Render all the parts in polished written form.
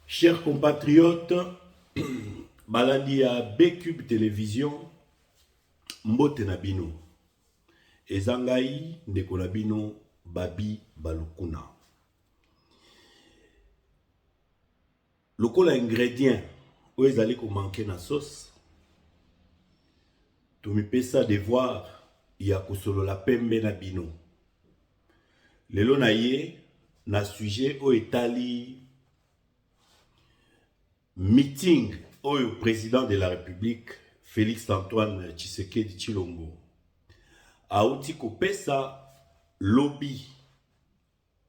Chers compatriotes, balandi ya B-Cube Télévision, mbote na bino. Ezangai ndeko na bino Babi Balukuna. Lokola ingrédient oyo ezali ko manquer na sauce. Tumipesa devoir ya kosolola pembe na bino. Lelo na ye na sujet oyo etali meeting oyo président de la République Félix Antoine Tshisekedi Tshilombo auti kopesa lobby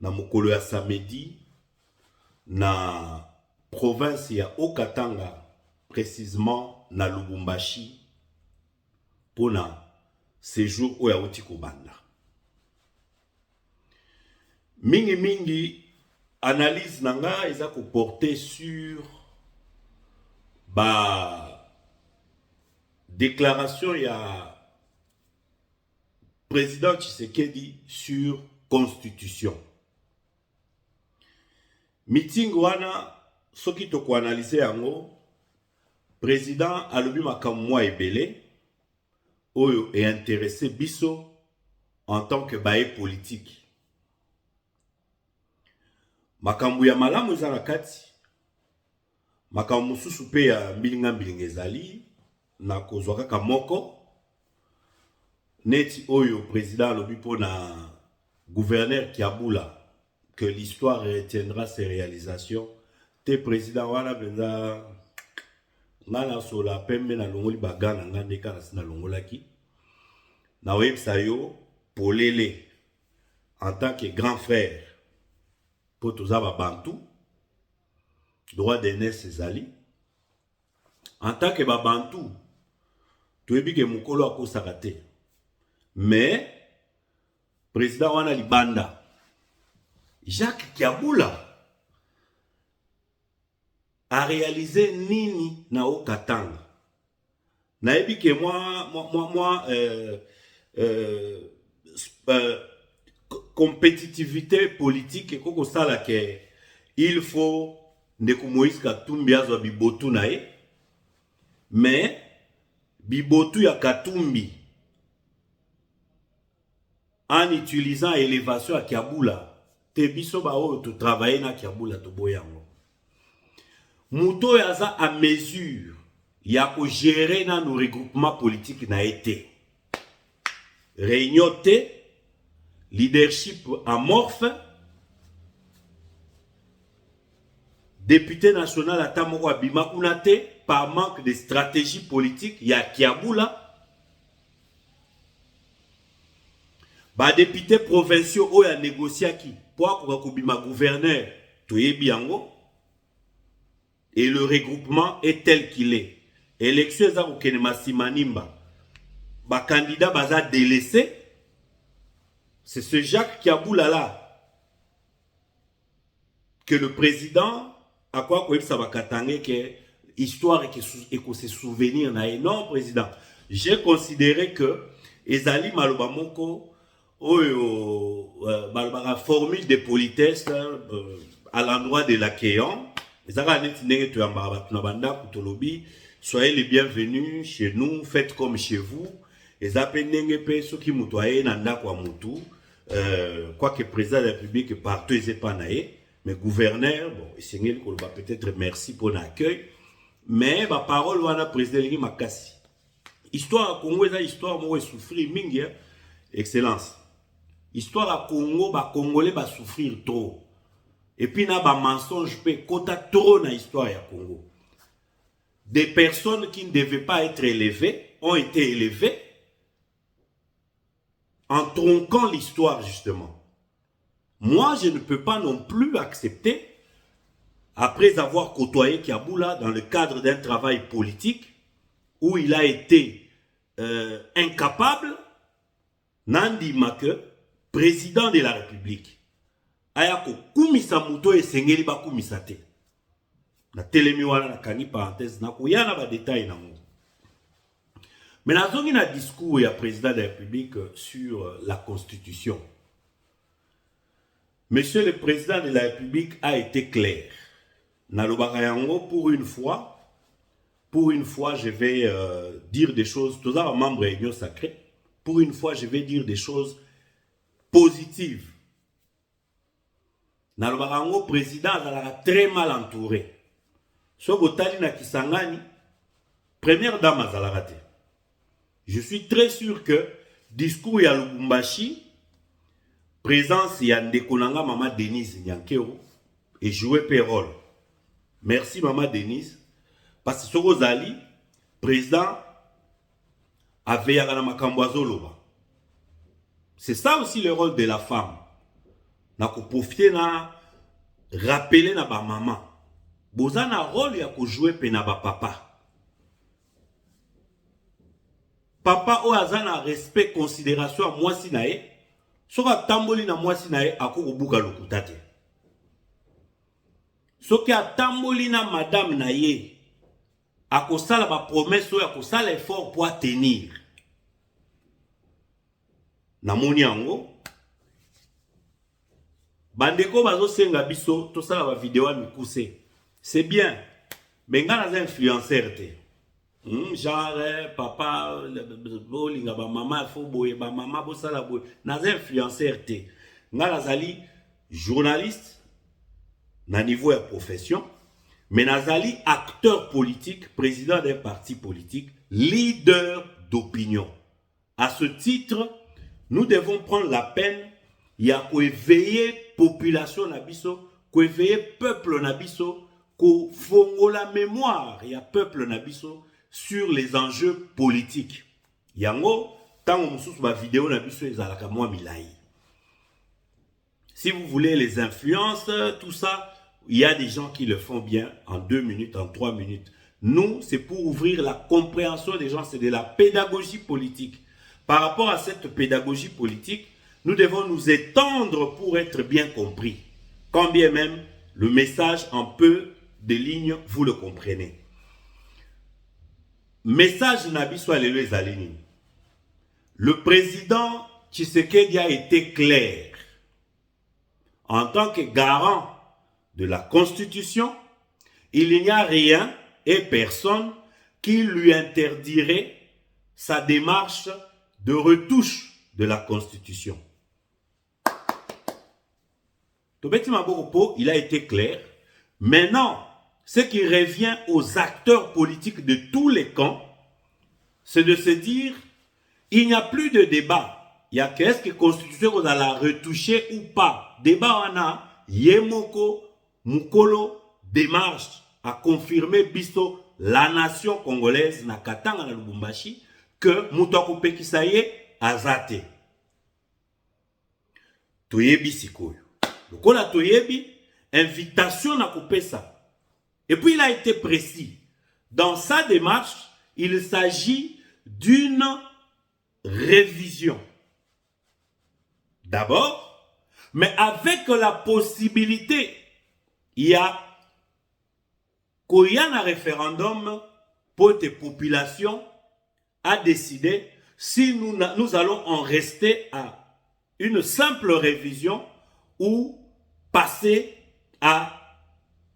na mokolo ya samedi na province ya Haut-Katanga, précisément na Lubumbashi, pona séjour oyo auti kobanda. Mingi analyse nanga eza ko porter sur déclaration ya président Tshisekedi sur constitution. Meeting wana soki toko analyse yango, président alobi makamwa ebele oyo est intéressé biso en tant que baye politique. Makambu ya malamu eza na kati, makambu mususu pe ya mbilinga ezali na kozwa kaka moko neti oyo président alobi pona gouverneur Kiabula que l'histoire retiendra ses réalisations. Te président wana benza ngana sola pembe na longoli bagana ngande kana sina longolaki na websa yo polele en tant que grand frère pour tous aba bantu droit d'aînesse ezali en tant que babantu toyebi ke mukolo akosaka te, mais président wana libanda Jacques Kiabula a réalisé nini na Haut-Katanga. Nayebi ke compétitivité politique et koko sala ke il faut ndeko Moïse Katumbi azwa bibotu na ye, mais bibotu ya Katumbi en utilisant élévation à Kiabula te biso ba oyo to travailler na Kiabula to boyango. Muto yaza à mesure ya ko gérer na nos regroupements politiques na été. Réunion te, leadership amorphe, député national atamoko abima kuna te par manque de stratégie politique ya Kiabula. Ba député provinciaux oyo a négocié qui pour akobima gouverneur toyebi yango. Et le regroupement est tel qu'il est. Élection eza kokene masimanimba. Ba candidat baza délaissé. C'est ce Jacques Kiabula là que le président a quoi que ça va katange que histoire et que se souvenir na non président. J'ai considéré que ezali maloba moko oyo maloba formule de politesse à l'endroit de l'accueillant. Soyez les bienvenus chez nous, faites comme chez vous. Quoique président de la République partout mais gouverneur, bon, peut-être merci pour l'accueil, mais ma parole wana président makasi. Histoire à Congo, histoire moi souffrir mingi, excellence. Histoire à Congo, ba Congolais ba souffrir trop. Et puis, il y a des mensonges, kota trop dans l'histoire du Congo. Des personnes qui ne devaient pas être élevées ont été élevées en tronquant l'histoire, justement. Moi, je ne peux pas non plus accepter, après avoir côtoyé Kiabula dans le cadre d'un travail politique, où il a été incapable, Nandi Make, président de la République. Ayako kumisa muto esengeli ba kumisa te. Na telemi wana na kani parenthèse na kuyana ba détail na mo. Mais na zongi na discours ya président de la République sur la constitution. Monsieur le président de la République a été clair. Nalobaka yango pour une fois. Pour une fois, je vais dire des choses. Tous les membres de réunion sacrée. Pour une fois, je vais dire des choses positives. Nalobaka yango président azalaka très mal entouré. So botali na Kisangani, première dame azalaka te. Je suis très sûr que discours ya Lubumbashi, présence ya ndekonanga Mama Denise Nyankero et jouer rôle. Merci Mama Denise. Parce que Soko Zali, président, avait Yagana Makamboazo Loba. C'est ça aussi le rôle de la femme. Na ko profiter na rappeler na ba maman. Boza na rôle ya ko jouer pe na ba papa. Papa o azana respect considération à moi si nae. Soka tamboli na moi si nae ako buka lokutate. Soki atamboli na madame nae. Akosala ba promesse ou akosala effort pour tenir. Namoni yango. Bandeko bazo senga biso to sala ba vidéo mikuse. C'est bien. Mais nga na influenceur te. Genre papa bolinga ba mama fo boye ba mama bo sala boye. Na influenceur te. Nga nazali journaliste na niveau de profession. Mais Nazali, acteur politique, président d'un parti politique, leader d'opinion. À ce titre, nous devons prendre la peine, il y a qu'à éveiller population nabiso, qu'à éveiller peuple nabiso, qu'à fongo la mémoire, il y a peuple nabiso sur les enjeux politiques. Yango, tant on sous ma vidéo nabiso, ils alaka moi milai. Si vous voulez les influences, tout ça, il y a des gens qui le font bien en 2 minutes, en 3 minutes. Nous, c'est pour ouvrir la compréhension des gens, c'est de la pédagogie politique. Par rapport à cette pédagogie politique, nous devons nous étendre pour être bien compris. Quand bien même le message en peu de lignes, vous le comprenez. Message Nabi Swalelo Zalini. Le président Tshisekedi a été clair. En tant que garant de la Constitution, il n'y a rien et personne qui lui interdirait sa démarche de retouche de la Constitution. Tobeti Maboropo, il a été clair. Maintenant, ce qui revient aux acteurs politiques de tous les camps, c'est de se dire, il n'y a plus de débat. Il y a qu'est-ce que la Constitution vous allez la retoucher ou pas. Débat on a, Yemoko, Mukolo démarche à confirmer biso la nation congolaise na Katanga na Lubumbashi que Moutako Pekisaye azate. Toyebi sikoyo. Lokola toyebi invitation na kopesa. Et puis il a été précis. Dans sa démarche, il s'agit d'une révision. D'abord, mais avec la possibilité, il y a un référendum pour tes populations à décider si nous allons en rester à une simple révision ou passer à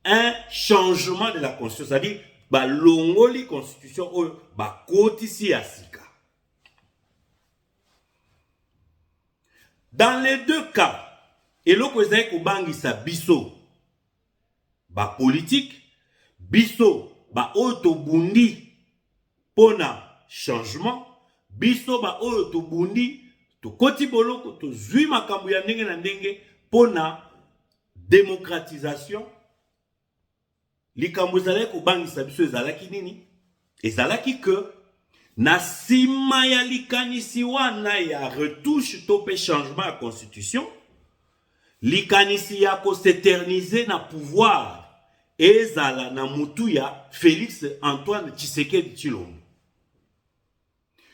un changement de la constitution. C'est-à-dire, bah, l'ongoli constitution, bah, kotisi asika. Dans les deux cas, et l'autre est que sa biso, ba politique, biso, ba otobundi, pona changement, biso, ba otobundi, to koti boloko, to zui makambu ya ndenge na ndenge, pona démocratisation, likambu ezalaki kobangisa biso ezalaki nini? Ezalaki que na sima ya likanisi wana ya retouche to pe changement ya constitution, likanisi ya ko s'éterniser na pouvoir ezala na mutu ya Félix Antoine Tshisekedi Tshilombo.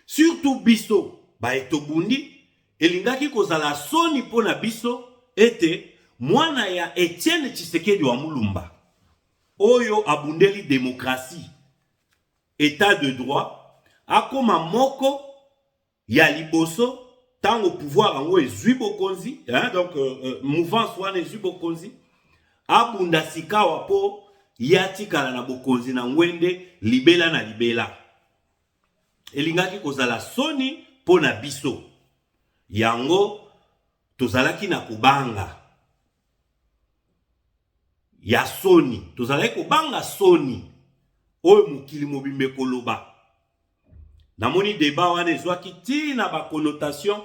Surtout biso ba etobundi elingaki kozala soni pona biso ete mwana ya Etienne Tshisekedi wa Mulumba oyo abundeli démocratie, état de droit, akoma moko ya liboso tango pouvoir ango ezui bokonzi, hein, donc mouvance wana ezui bokonzi, abunda sika wapo yatikala na bokonzi na ngwende libela na libela. Elingaki kozala soni pona biso. Yango tozalaki na kubanga. Ya soni, tozalaki kubanga soni. Oyo mukili mobimbe koloba. Namoni débat wana ezwaki tina ba connotation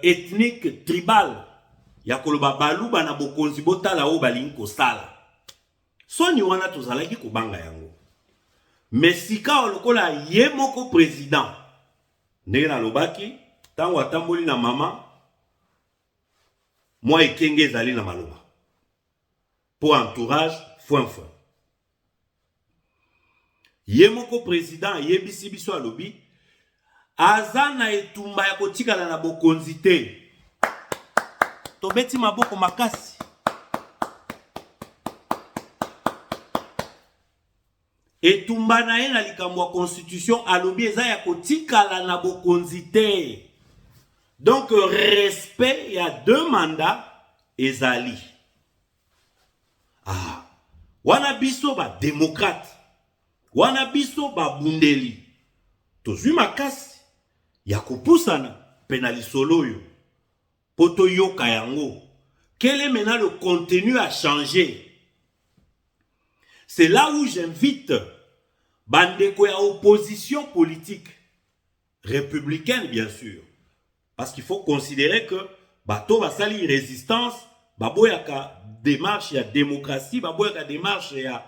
ethnique tribal. Ya koloba baluba na bokonzi botala o balingi kosala. Soni wana tozalaki kubanga yango. Mesika olokola ye moko président. Ndenge na lobaki, tango atamboli na mama, moi ekenge ezali na maloba. Pour entourage, foin. Ye moko président, ye bisi biso alobi, azana etumba ya kotikala na bokonzi te. Tobeti maboko makasi. Etumba na ye na likambo ya constitution alobi eza ya kotikala na bokonzi te. Donc respect ya 2 mandats ezali. Wana biso ba démocrate. Wana biso ba bundeli. Tozwi makasi ya kopusana penali solo yo. Poto yoka yango. Quel est maintenant le contenu à changer? C'est là où j'invite bandeko ya opposition politique républicaine bien sûr. Parce qu'il faut considérer que bato basali résistance, baboyaka démarche ya démocratie, baboyaka démarche ya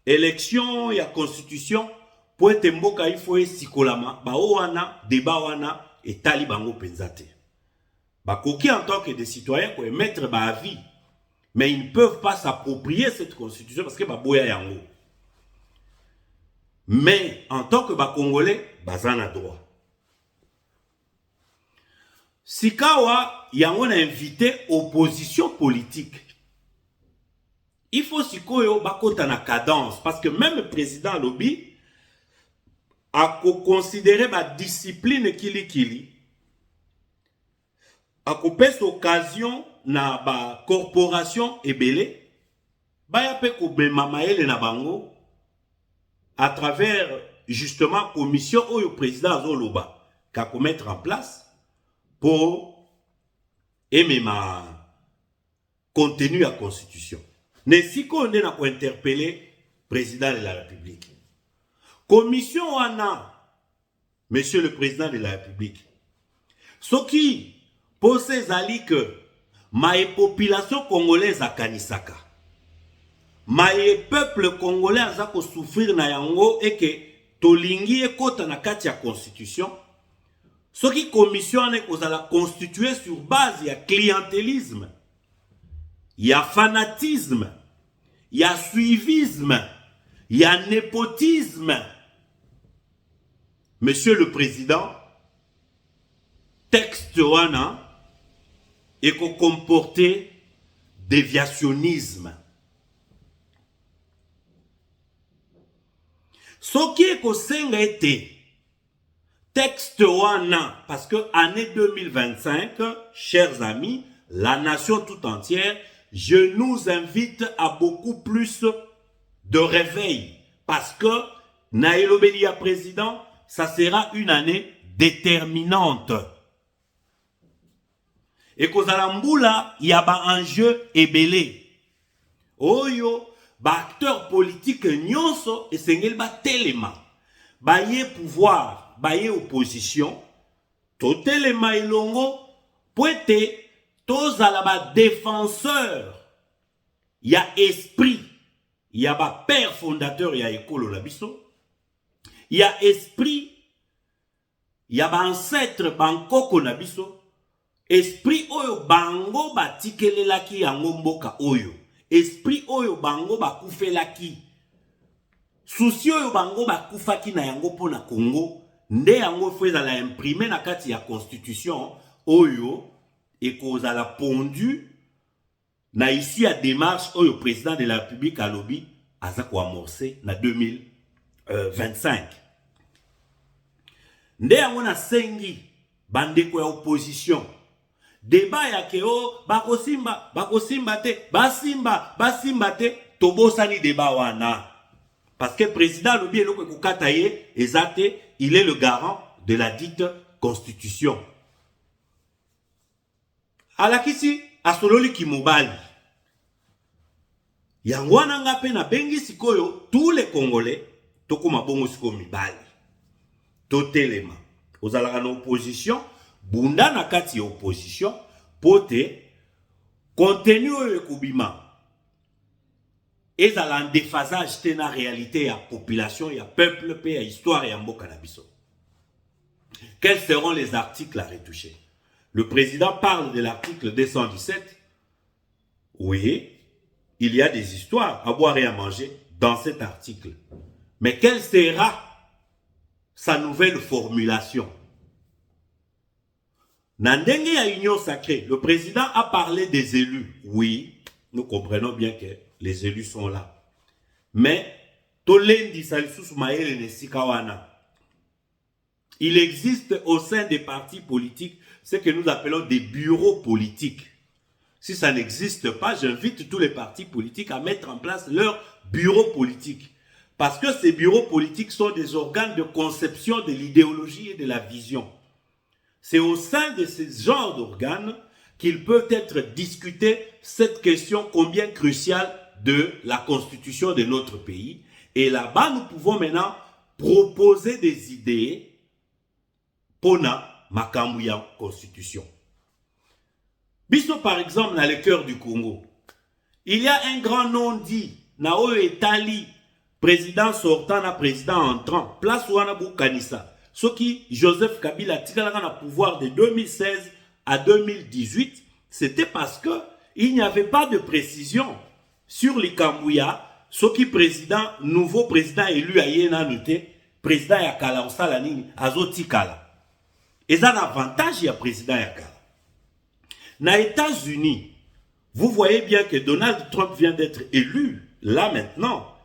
élection, ya constitution, pour être mboka il faut esikolama, ba wana débat wana etali bango penzate. Bakoki en tant que des citoyens pour émettre ba avis, mais ils ne peuvent pas s'approprier cette constitution parce que baboya yango. Mais en tant que Congolais, bazana droit. Sikawa yango na invité opposition politique. Il faut sikoyo bakota na cadence parce que même le président Lobi a considéré ma discipline kili a kopesa occasion na ba corporation ebele ba ya pe ko bema maele na bango à travers justement commission où le président Azoloba qu'a mettre en place pour aimer ma contenu à constitution. Mais si on est pour interpeller président de la République, commission wana, monsieur le président de la République, ce qui pose zali que ma population congolaise a kanisaka. Mais peuple congolais a ko souffrir na yango et que tolingi ekota na kati ya constitution. Ce qui commission est kozala constitué sur base ya clientélisme, ya fanatisme, ya suivisme, ya népotisme. Monsieur le président, texte wana et qu'on comporter déviationnisme. Ce qui est qu'on été texte wana, parce que année 2025, chers amis, la nation tout entière, je nous invite à beaucoup plus de réveil. Parce que Naïlo Belia président, ça sera une année déterminante. Et Kozalambula, il y a un enjeu ébélé. Oyo, ba acteur politique nyonso, et sengel ba telema. Ba yé pouvoir, ba yé opposition, to telema ilongo, poete, tous à la défenseur. Il y a esprit. Il y a ba père fondateur, il y a école labiso. Il y a esprit. Il y a ba ancêtre bankoko nabiso. Esprit oyo bango batikele laki yango mboka oyo. Esprit oyo bango bakufe laki. Souci oyo bango bakufaki na yango po na Congo. Nde yango fweza la imprimer na kati ya constitution oyo. Et qu'on a la pondu na ici à démarche où le président de la République a lobby à ça quoi amorcé na 2025. Nde amona sengi bande kwa opposition débat ya keo bakosimba te basimba te tobosani débat wana. Parce que le président Lobi Eloko Kukataye, Ezate, il est le garant de la dite constitution. Alakisi, asololi kimobali. Yangwana ngape na bengi sikoyo, tous les Congolais, toko mabongo siko mibali. Totelema. Ozalaka na opposition, bunda na kati ya opposition, pote, contenu oyo kubima. Ezala en déphasage te na réalité ya population, ya peuple, pe ya histoire ya mboka na biso. Quels seront les articles à retoucher? Le président parle de l'article 217. Oui, il y a des histoires à boire et à manger dans cet article. Mais quelle sera sa nouvelle formulation? Nandenge ya union sacrée, le président a parlé des élus. Oui, nous comprenons bien que les élus sont là. Mais, tolendi salisus maele nesikawana. Il existe au sein des partis politiques ce que nous appelons des bureaux politiques. Si ça n'existe pas, j'invite tous les partis politiques à mettre en place leurs bureaux politiques. Parce que ces bureaux politiques sont des organes de conception de l'idéologie et de la vision. C'est au sein de ces genres d'organes qu'il peut être discuté cette question combien cruciale de la constitution de notre pays. Et là-bas, nous pouvons maintenant proposer des idées pour la Makambouya constitution. Biso, par exemple, dans le cœur du Congo, il y a un grand nom dit, Nao Etali, président sortant, na président entrant, place Wanabou Kanissa. Ce qui, Joseph Kabila, tikalaka na pouvoir de 2016 à 2018, c'était parce que il n'y avait pas de précision sur les Kambouya, ce qui président, nouveau président élu à Yéna Nuté, président Yakala, Osalanini, Azotikala. Et ça, l'avantage, il y a président Yakala. Dans les États-Unis, vous voyez bien que Donald Trump vient d'être élu, là maintenant,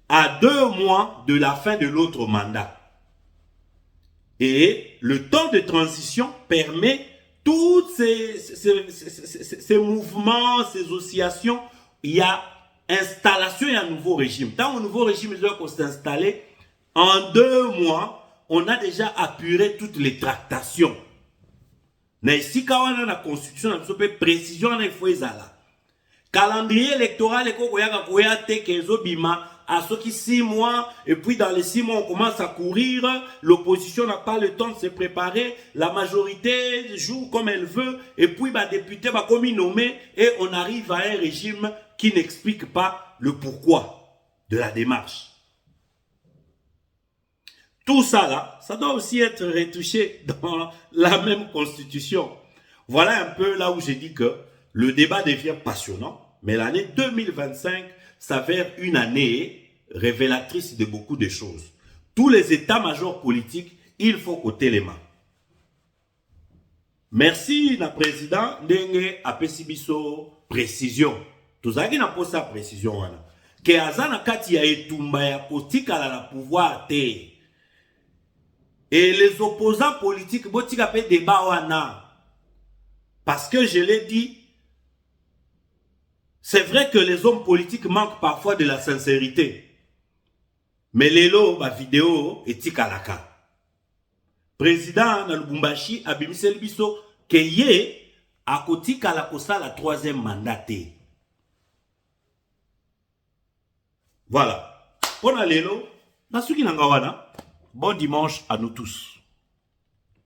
à 2 mois de la fin de l'autre mandat. Et le temps de transition permet tous ces mouvements, ces oscillations. Il y a installation et un nouveau régime. Tant un nouveau régime doit s'installer, en 2 mois, on a déjà apuré toutes les tractations. Mais si on a la constitution, on a précision, on a fait ça. Calendrier électoral, à ceux qui 6 mois, et puis dans les 6 mois, on commence à courir, l'opposition n'a pas le temps de se préparer, la majorité joue comme elle veut, et puis les députés va comme nommé, et on arrive à un régime qui n'explique pas le pourquoi de la démarche. Tout ça là, ça doit aussi être retouché dans la même constitution. Voilà un peu là où j'ai dit que le débat devient passionnant, mais l'année 2025 s'avère une année révélatrice de beaucoup de choses. Tous les états-majors politiques, il faut côté les mains. Merci, na président, Ndenge Apesibiso précision. Tout ça qui n'a pas sa précision. Que Azana Kati ya etumba ya kotika la pouvoir te. Et les opposants politiques, botika pe débat wana. Parce que je l'ai dit, c'est vrai que les hommes politiques manquent parfois de la sincérité. Mais lelo, ma vidéo, est tikalaka. Président na Lubumbashi, abimisel biso, que ye, a kotika la kosa la 3e mandat. Voilà. Pona lelo, nasuki nangawana. Bon dimanche à nous tous.